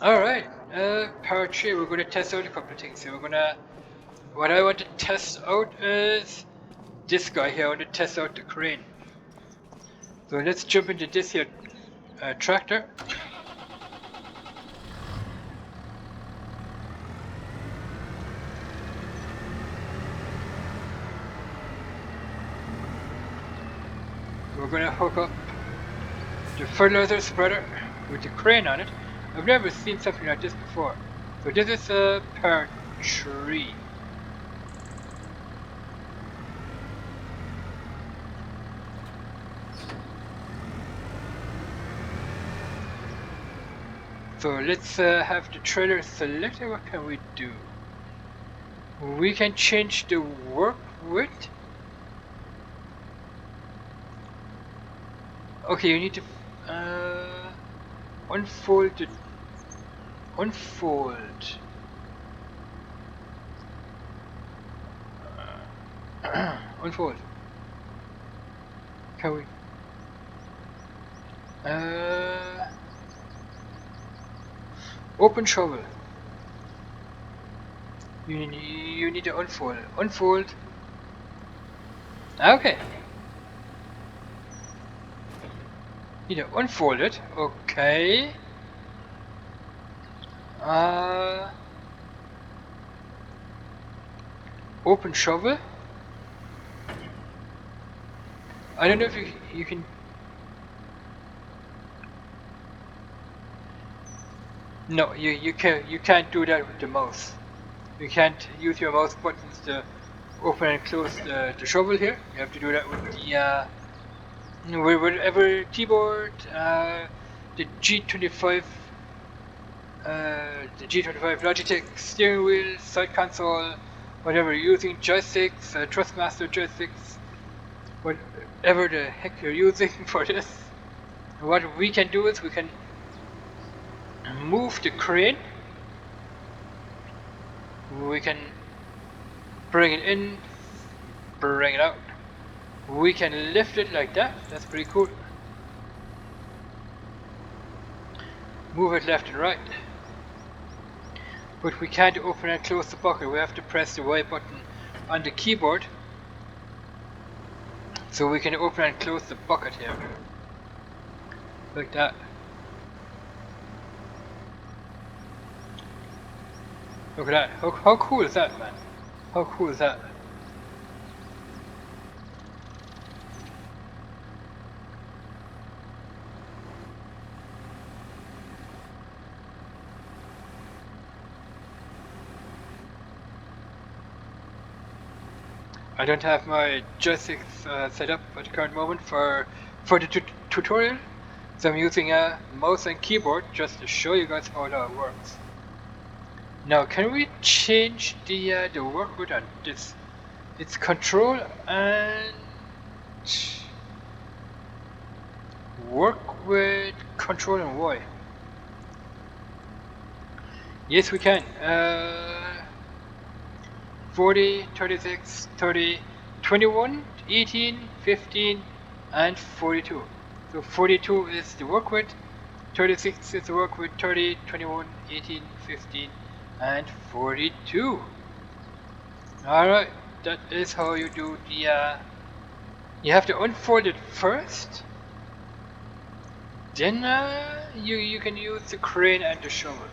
Alright, part 3, we're going to test out a couple of things here. What I want to test out is this guy here. I want to test out the crane. So let's jump into this here tractor. We're going to hook up the fertilizer spreader with the crane on it. I've never seen something like this before. So this is part 3. So let's have the trailer selected. What can we do? We can change the work width. Okay, you need to unfold the unfold. Unfold. Can we? Open shovel. You need to unfold. Unfold. Okay. Need to unfold it. Okay. Open shovel. I don't know if you can. No, you can't do that with the mouse. You can't use your mouse buttons to open and close the shovel here. You have to do that with the whatever keyboard, the G25 Logitech steering wheel, side console, whatever you're using, joysticks, Trustmaster joysticks, whatever the heck you're using for this. What we can do is we can move the crane. We can bring it in, bring it out. We can lift it like that. That's pretty cool. Move it left and right. But we can't open and close the bucket. We have to press the Y button on the keyboard so we can open and close the bucket here. Like that. Look at that. How cool is that, man? How cool is that? I don't have my joysticks set up at the current moment for the tutorial, so I'm using a mouse and keyboard just to show you guys how that works. Now, can we change the work width on this? It's control and work with control and Y. Yes, we can. 40, 36, 30, 21, 18, 15, and 42. So 42 is the work width, 36 is the work width, 30, 21, 18, 15, and 42. Alright, that is how you do the you have to unfold it first, then you can use the crane and the shovel.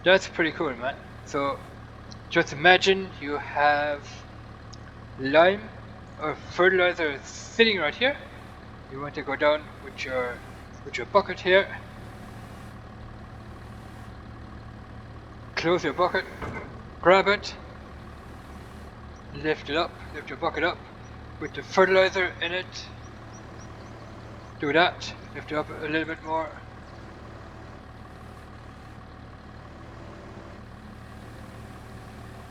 That's pretty cool, man. So just imagine you have lime or fertilizer sitting right here. You want to go down with your bucket here. Close your bucket, grab it, lift it up, lift your bucket up with the fertilizer in it. Do that, lift it up a little bit more.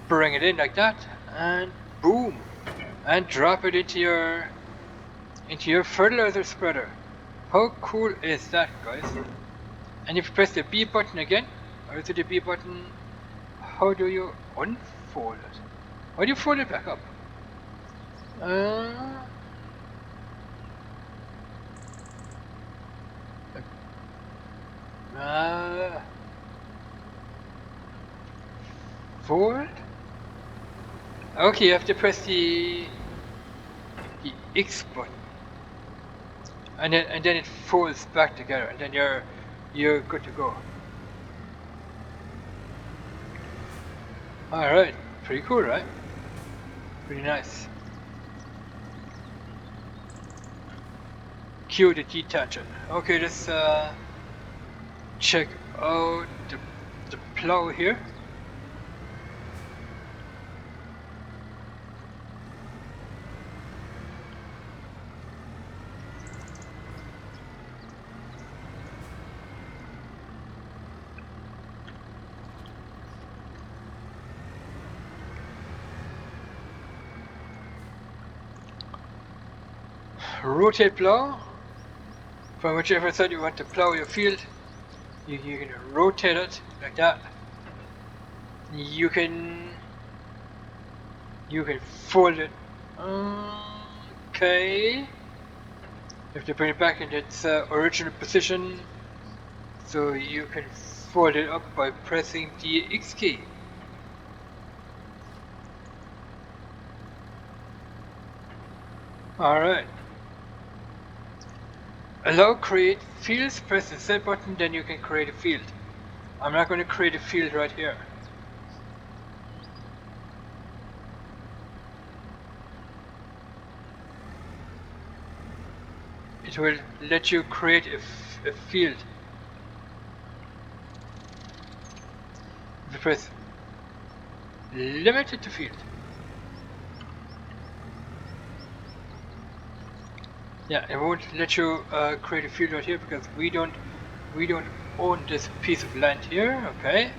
Bring it in like that, and boom, and drop it into your fertilizer spreader. How cool is that, guys? And if you press the B button again, or is it the B button? How do you unfold it? How do you fold it back up? Forward? Okay, you have to press the X button. And then it folds back together, and then you're good to go. Alright, pretty cool, right? Pretty nice. Cue the detacher. Okay, let's check out the plow here. Rotate plow. From whichever side you want to plow your field, you can rotate it like that. You can fold it. Okay. You have to bring it back in its original position, so you can fold it up by pressing the X key. Alright. Allow create fields, press the Z button, then you can create a field. I'm not going to create a field right here. It will let you create a field. If you press limited to field. Yeah, it won't let you create a field right here because we don't own this piece of land here. Okay.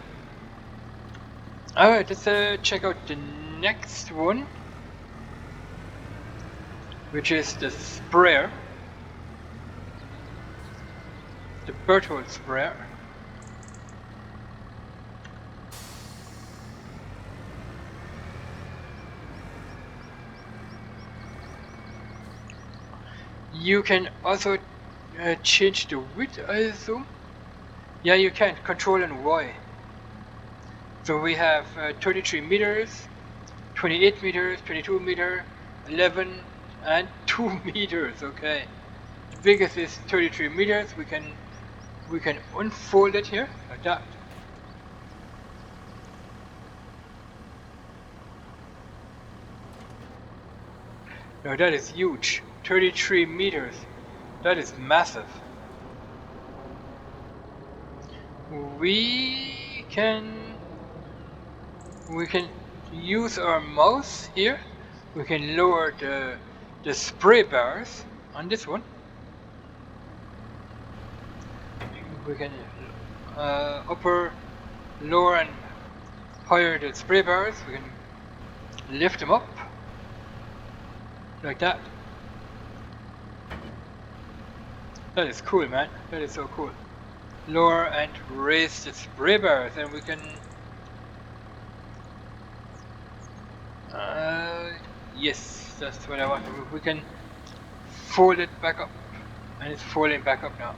Alright, let's check out the next one, which is the sprayer, the Berthold sprayer. You can also change the width, I assume. Yeah, you can. Control and Y. So we have 33 meters, 28 meters, 22 meter, 11, and 2 meters. Okay. The biggest is 33 meters. We can unfold it here like that. Now that is huge. 33 meters. That is massive. We can use our mouse here. We can lower the spray bars on this one. We can upper, lower, and higher the spray bars. We can lift them up like that. That is cool, man. That is so cool. Lower and raise the spray bars, and we can. Yes, that's what I want. We can fold it back up, and it's folding back up now.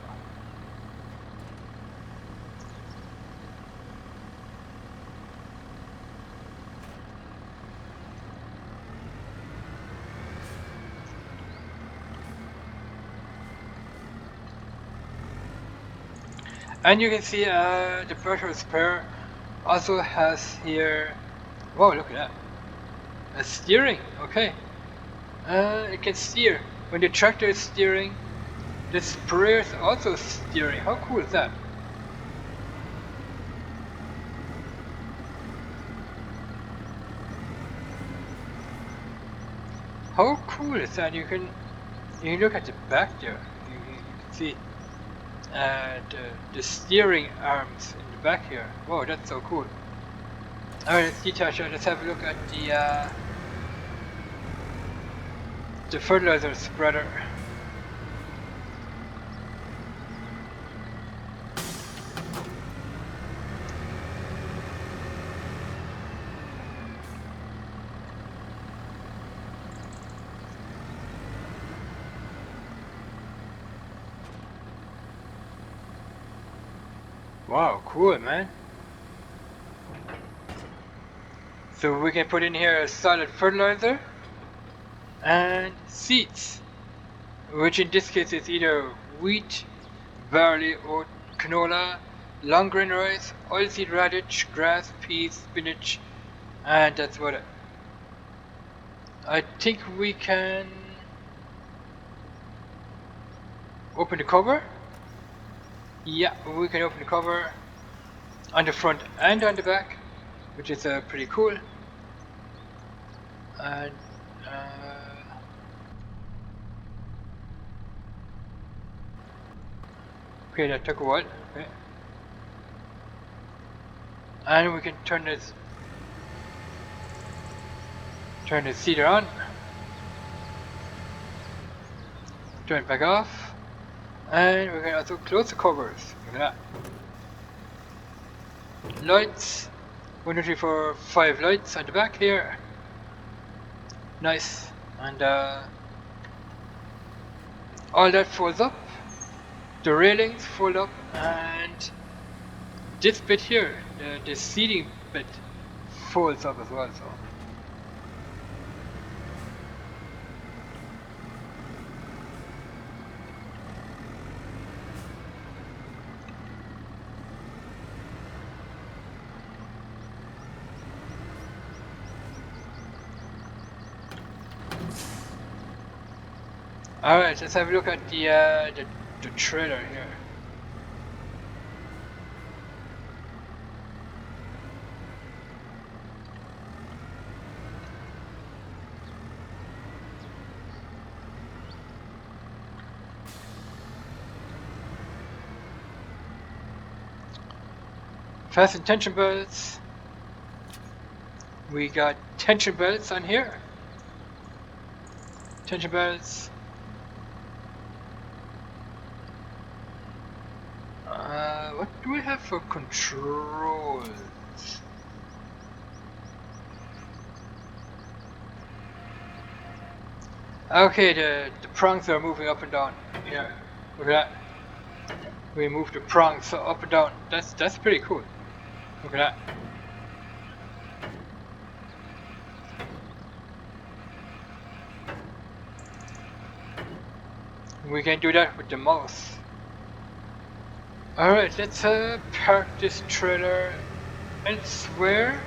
And you can see the Berthold sprayer also has here. Whoa, look at that! A steering. Okay. It can steer. When the tractor is steering, the sprayer is also steering. How cool is that? How cool is that? You can look at the back there. You can see the steering arms in the back here. Whoa, that's so cool. Alright, let's detach it. Let's have a look at the fertilizer spreader. Wow, cool, man. So we can put in here a solid fertilizer and seeds, which in this case is either wheat, barley, oat, canola, long grain rice, oilseed radish, grass, peas, spinach, and that's what I think we can open the cover. Yeah, we can open the cover on the front and on the back, which is pretty cool. And okay, that took a while. Okay. And we can turn the seeder on, turn it back off, and we can also close the covers. Look at that. Lights, 1, 2, 3, 4, 5 lights on the back here. Nice. And all that folds up. The railings fold up, and this bit here, the seating bit, folds up as well. So. Alright, let's have a look at the trailer here. Fasten tension belts. We got tension belts on here. Tension belts. What do we have for controls? Okay, the prongs are moving up and down. Yeah, look at that. We move the prongs up and down. That's pretty cool. Look at that. We can do that with the mouse. Alright, let's park this trailer elsewhere.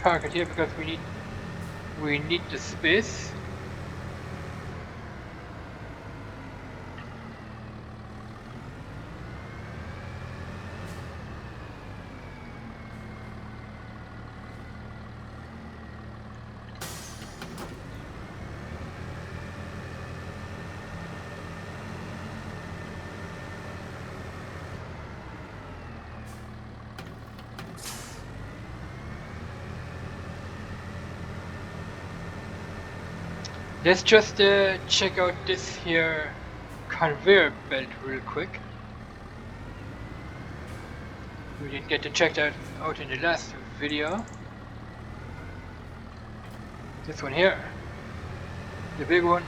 Park it here because we need the space. Let's just check out this here conveyor belt real quick. We didn't get to check that out in the last video. This one here, the big one.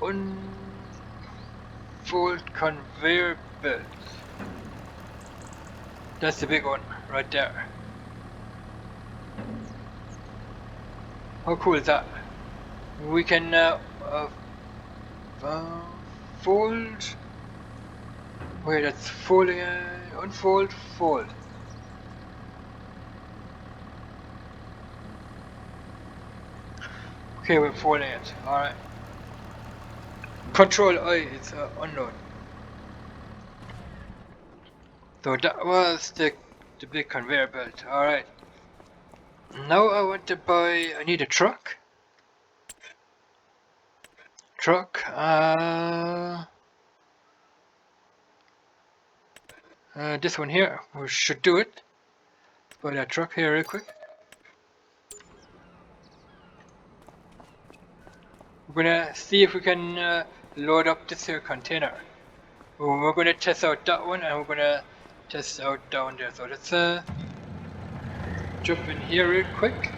Unfold conveyor belt. That's the big one, right there. How cool is that? We can fold. Wait, that's folding. Unfold, fold. Okay, we're folding it. All right. Control I. It's unknown. So that was the big conveyor belt. Alright. Now I want to buy, I need a truck. This one here, we should do it. Let's buy that truck here real quick. We're gonna see if we can load up this here container. We're gonna test out that one and we're gonna test out down there. So let's jump in here real quick.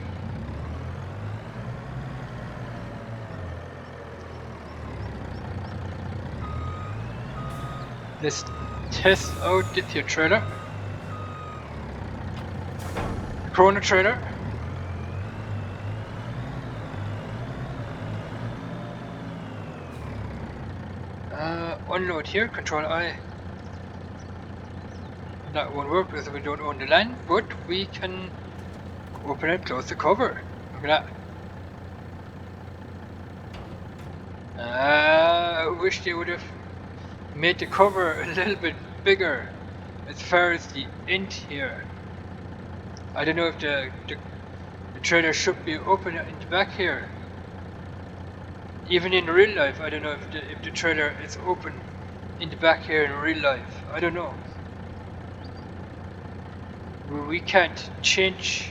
Let's test out this here trailer. Corona trailer. Unload here, Control I. That won't work because we don't own the land, but we can open and close the cover. Look at that. I wish they would have made the cover a little bit bigger as far as the end here. I don't know if the trailer should be open in the back here. Even in real life, I don't know if the trailer is open in the back here in real life. I don't know. We can't change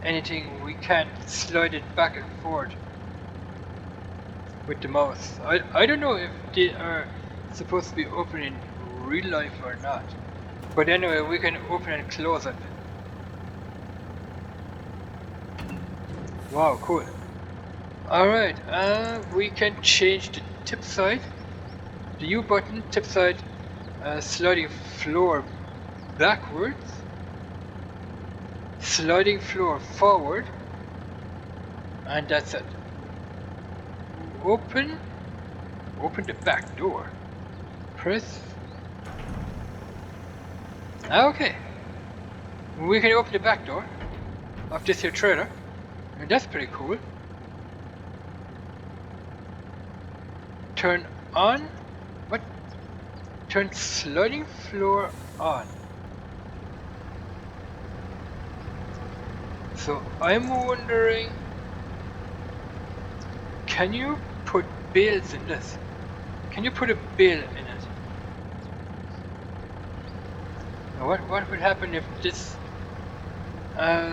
anything. We can't slide it back and forth with the mouse. I don't know if they are supposed to be open in real life or not. But anyway, we can open and close it. Wow, cool. Alright, we can change the tip side. The U button, tip side, sliding floor backwards. Sliding floor forward. And that's it. Open the back door. Press. Okay. We can open the back door of this here trailer. And that's pretty cool. Turn on. What? Turn sliding floor on. So I'm wondering, can you put bales in this? Can you put a bale in it? Now what would happen if this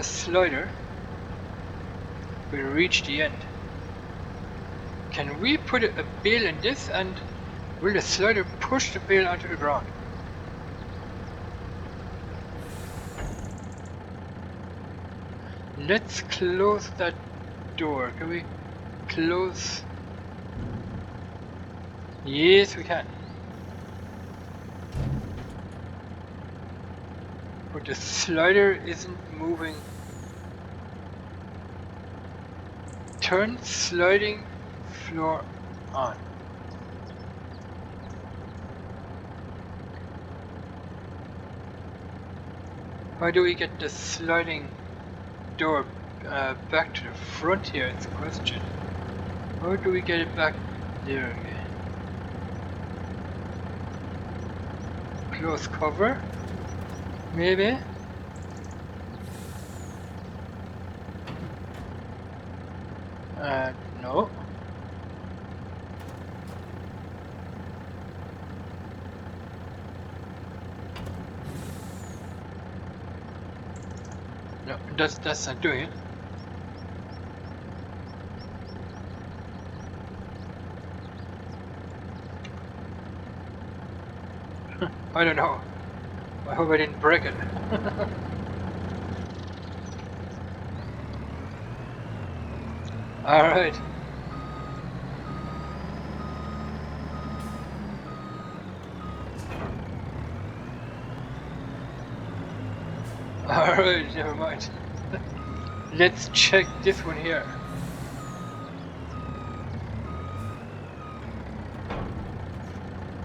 slider will reach the end? Can we put a bale in this, and will the slider push the bale onto the ground? Let's close that door. Can we close? Yes, we can. But the slider isn't moving. Turn sliding floor on. How do we get the sliding door back to the front here? It's a question. How do we get it back there again? Close cover? Maybe? No. No, that's not doing it. I don't know. I hope I didn't break it. Alright. Alright, never mind. Let's check this one here.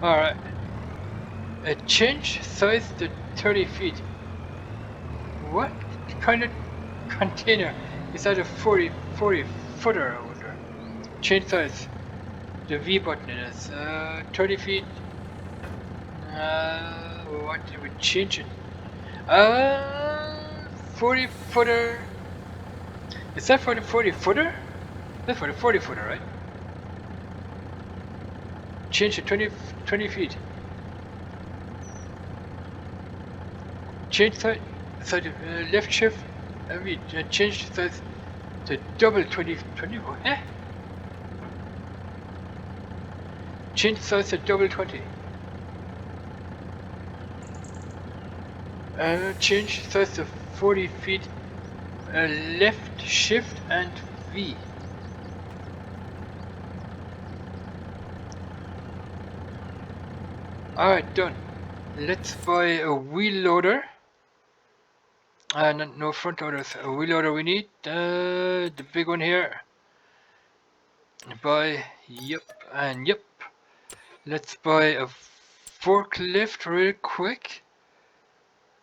Alright. Change size to 30 feet. What kind of container is that? A 40 footer, I wonder. Change size. The V button is 30 feet. What did we change it? 40 footer. Is that for the 40 footer? That's for the 40 footer, right? Change to 20 feet. Change side, left shift, and we change size to double 20. Eh? Change size to double 20. Change size to 40 feet left shift and V. Alright, done. Let's buy a wheel loader. No front loaders. A wheel loader we need. The big one here. Buy, yep, and yep. Let's buy a forklift real quick.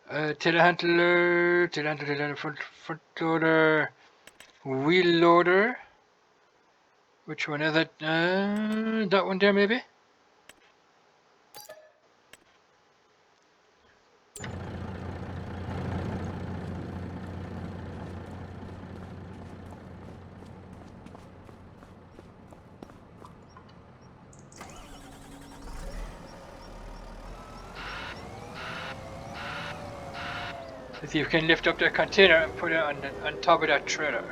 Telehandler, front loader, wheel loader. Which one is it? That one there maybe? Let's see if you can lift up that container and put it on top of that trailer.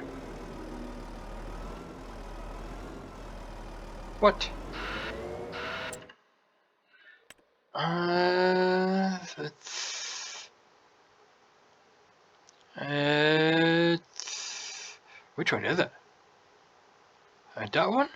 What? Which one is it? That one?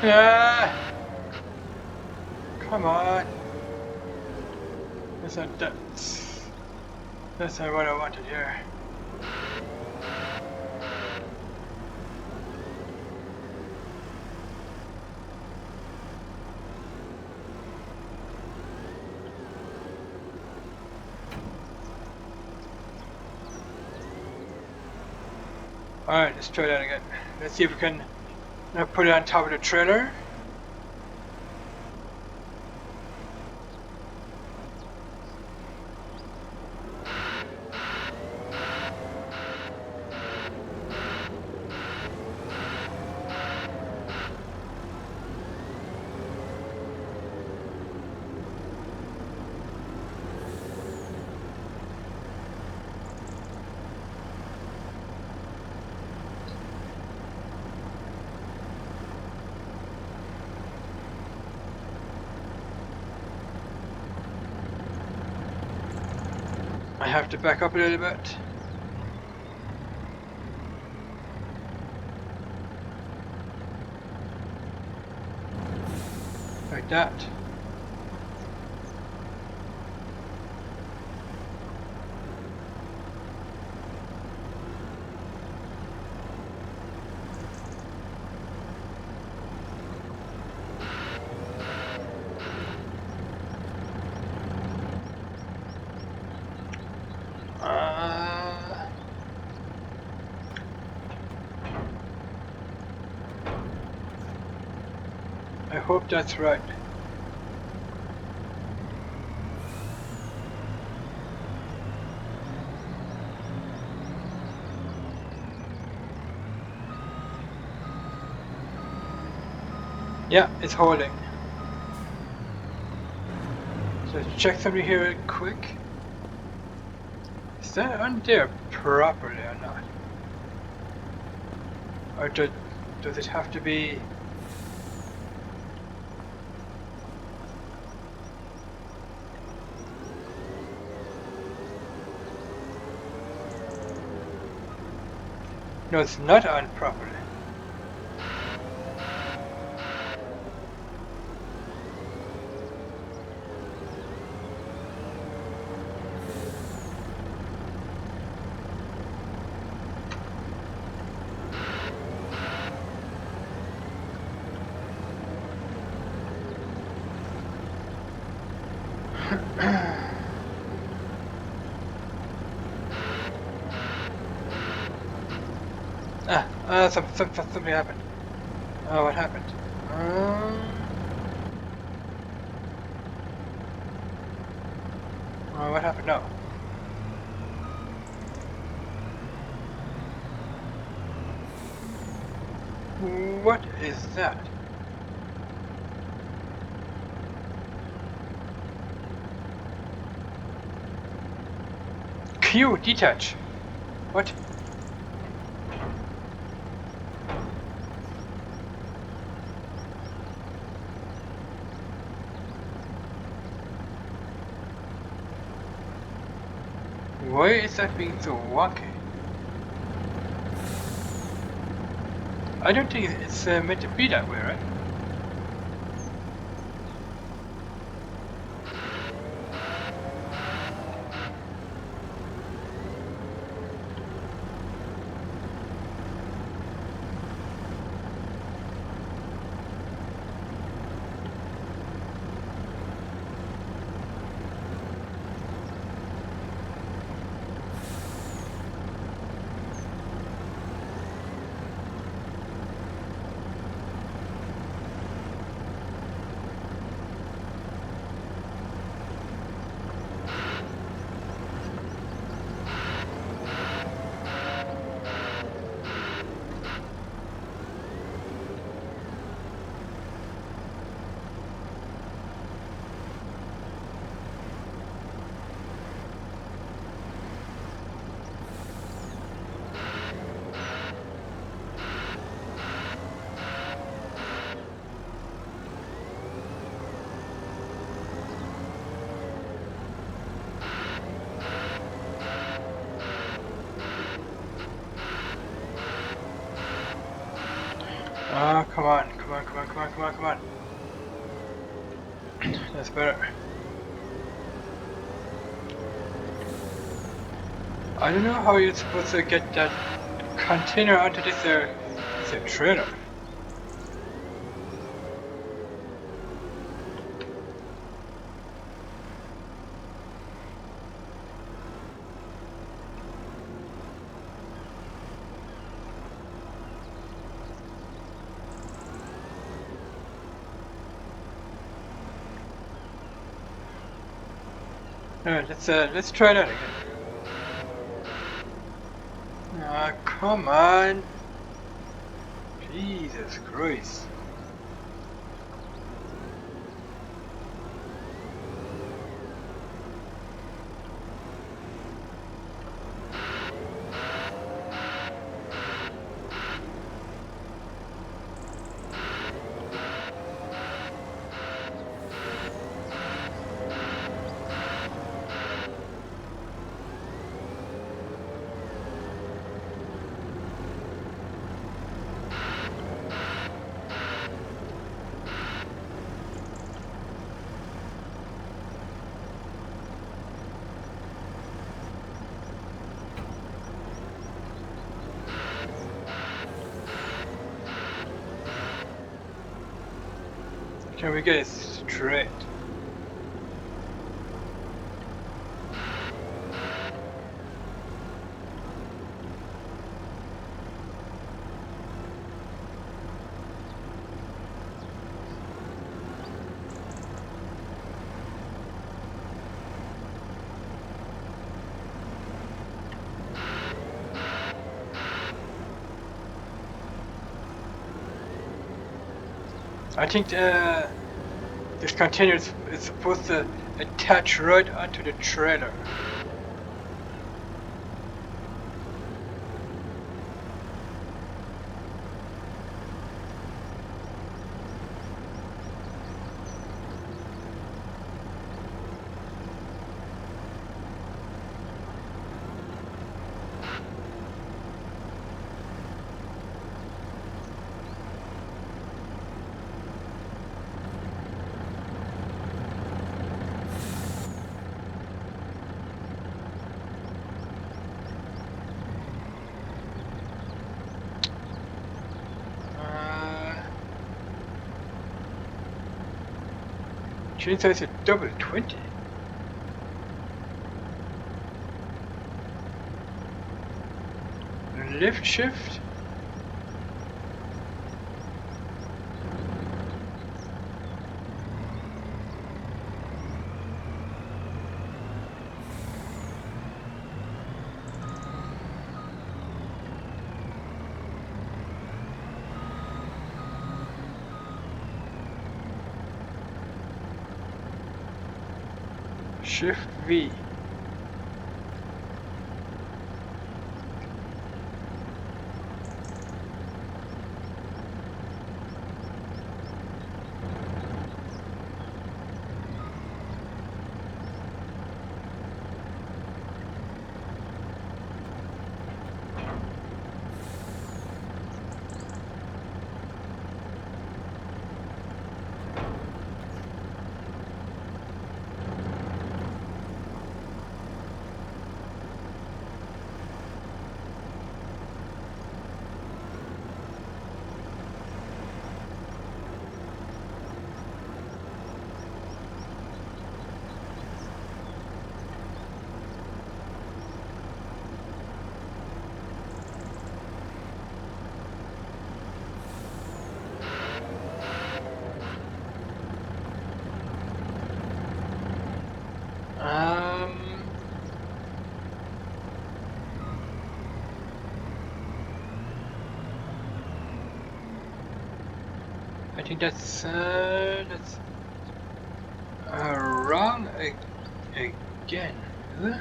Yeah. Come on. That's not what I wanted here. Alright, let's try that again. Let's see if we can now put it on top of the trailer. I have to back up a little bit. Like that. I hope that's right. Yeah, it's holding. So let's check something here real quick. Is that on there properly or not? Or does it have to be... No, it's not on properly. Something happened. Oh, what happened? Oh, what happened? No. What is that? Q, detach. What? Why is that being so wonky? I don't think it's meant to be that way, right? Oh, come on, come on, come on, come on, come on, come on. That's better. I don't know how you're supposed to get that container onto this trailer. Alright, let's try that again. Ah, come on. Jesus Christ. Can we get it straight? I think this container is supposed to attach right onto the trailer. Chainsaw is a double 20. lift shift. Shift V. I think that's wrong again. Huh?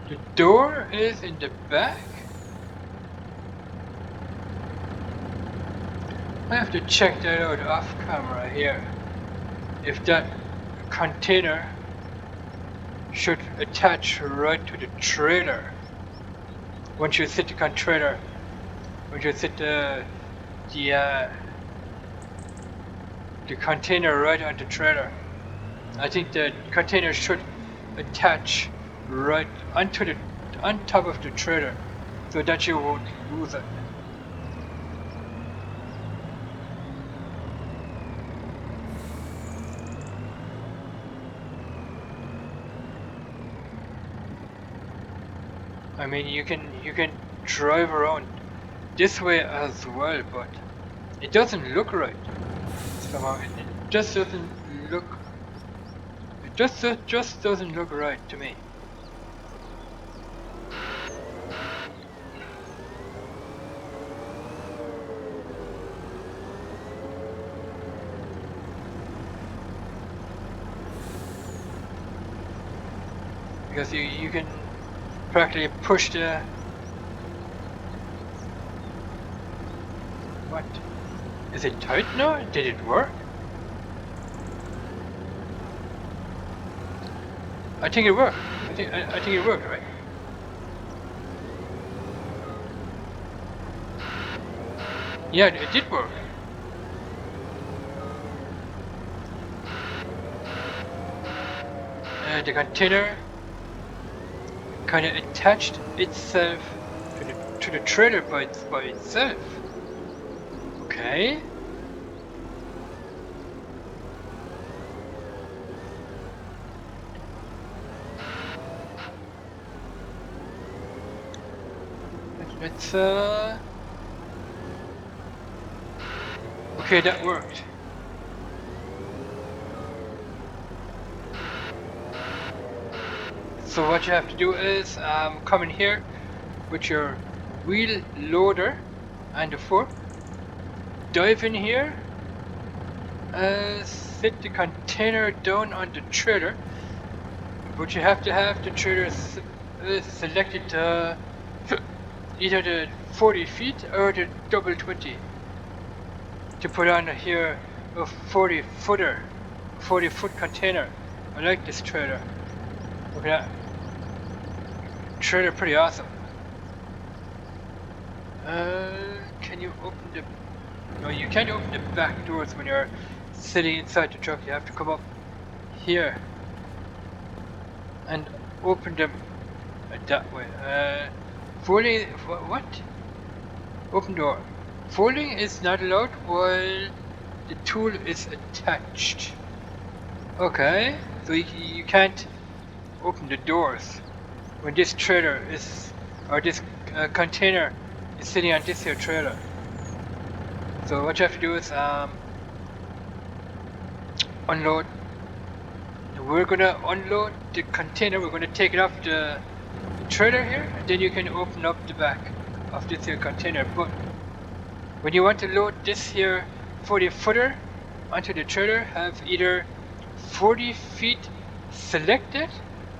The door is in the back? I have to check that out off camera here. If that container should attach right to the trailer. Once you sit the container, once you sit the container right on the trailer, I think the container should attach right on top of the trailer, so that you won't lose it. I mean, you can drive around this way as well, but it doesn't look right. Somehow it just doesn't look. It just doesn't look right to me. Because you can practically push the... What? Is it tight now? Did it work? I think it worked. I think it worked, right? Yeah, it did work. The container kind of attached itself to the trailer by itself. Okay. Let's okay, that worked. So what you have to do is come in here with your wheel loader and the fork, dive in here, sit the container down on the trailer, but you have to have the trailer selected either the 40 feet or the double 20 to put on here a 40 foot container. I like this trailer. Look at that. Trailer pretty awesome. Can you open the... No, you can't open the back doors when you're sitting inside the truck. You have to come up here and open them that way. Folding... What? Open door. Folding is not allowed while the tool is attached. Okay, so you can't open the doors. when this trailer is, or this container is sitting on this here trailer. So what you have to do is unload. We're gonna unload the container. We're gonna take it off the trailer here, and then you can open up the back of this here container. But when you want to load this here 40 footer onto the trailer, have either 40 feet selected,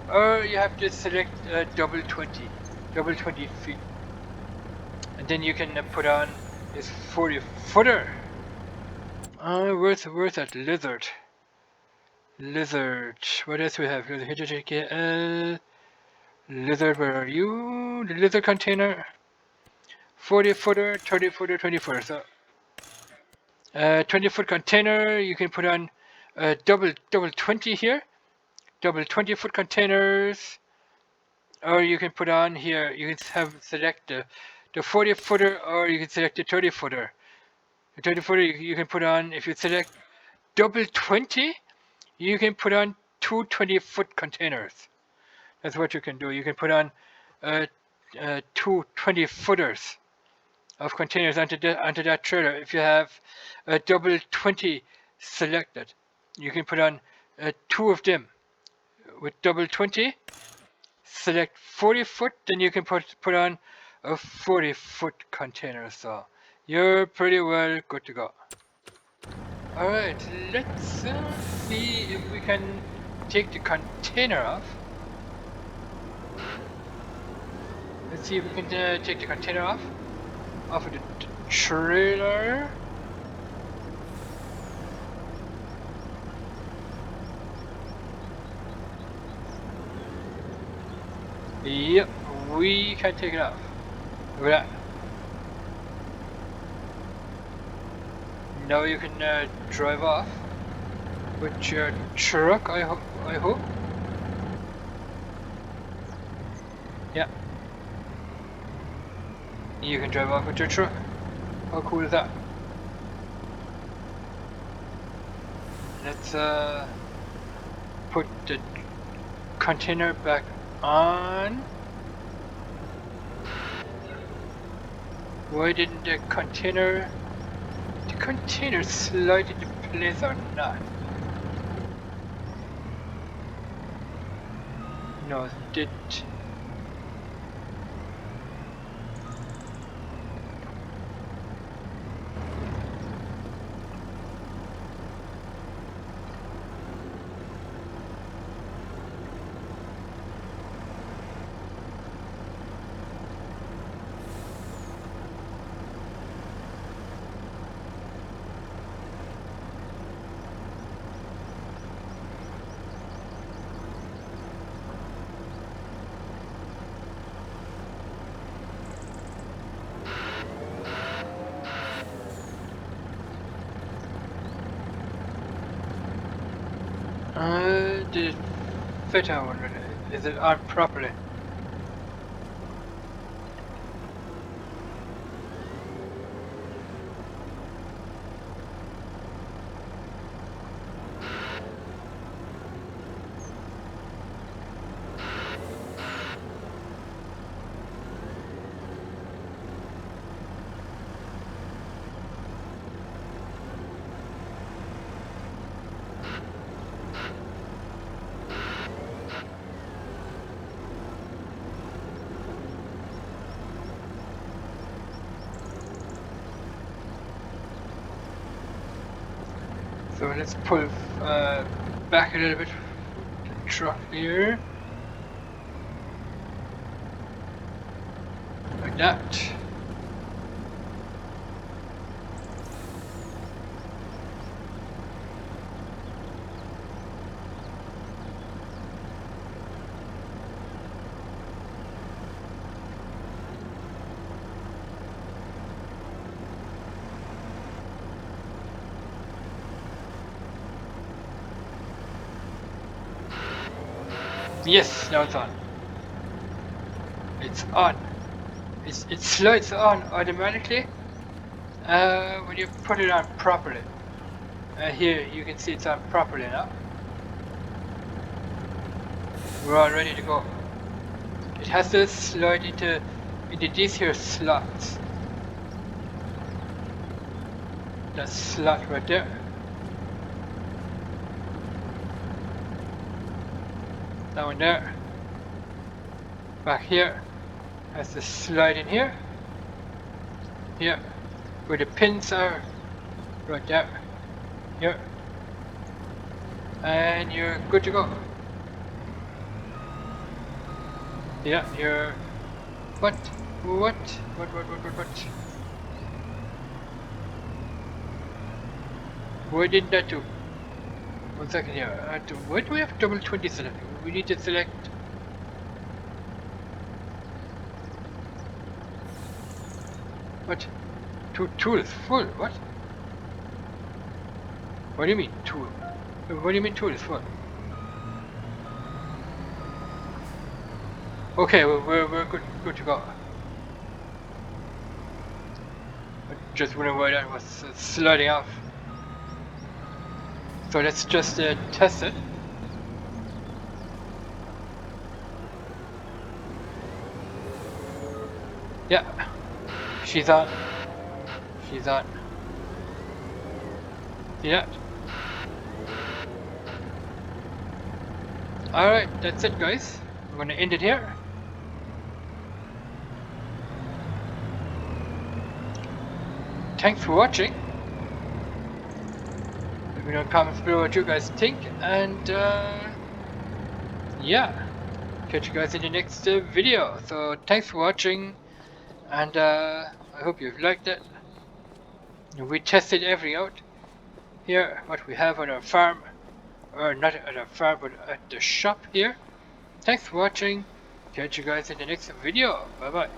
or you have to select double 20 feet, and then you can put on this 40 footer. Where's that lizard? Lizard. What else we have? Lizard, where are you? The lizard container. 40 footer, 30 footer, 20 footer. So 20 foot container, you can put on double 20 here. Double 20 foot containers. Or you can put on here, you can select the 40 footer, or you can select the 30 footer. The 30 footer you can put on, if you select double 20, you can put on two 20 foot containers. That's what you can do. You can put on two 20 footers of containers onto that trailer. If you have a double 20 selected, you can put on two of them with double 20. Select 40 foot, then you can put on a 40 foot container. So you're pretty well good to go. Alright, let's see if we can take the container off. Let's see if we can take the container off of the trailer. Yep, we can take it off. Look at that. Now you can drive off with your truck, I hope. Yeah. You can drive off with your truck. How cool is that? Let's put the container back on. Why didn't the container slide into place or not? No, it didn't. The fitter one, is it on properly? So let's pull back a little bit the truck here. Like that. Yes, now it's on. It's on. It slides on automatically when you put it on properly. Here you can see it's on properly now. We're all ready to go. it has to slide into these here slots. That slot right there. That one there. Back here has to slide in here. Here, where the pins are, right there. Here. And you're good to go. Yeah, you're... What? Why did that do? 1 second here. Why do we have double 20 selected? We need to select... What? Tool is full. What? What do you mean tool? What do you mean tool is full? Okay, we're good to go. I just wondering why that was sliding off. So let's just test it. Yeah, she's on. She's on. See that? Alright, that's it guys. I'm gonna end it here. Thanks for watching. Let me know in the comments below what you guys think, and yeah, catch you guys in the next video. So thanks for watching, and I hope you liked it. We tested everything out here, what we have on our farm, or not at our farm, but at the shop here. Thanks for watching. Catch you guys in the next video. Bye bye.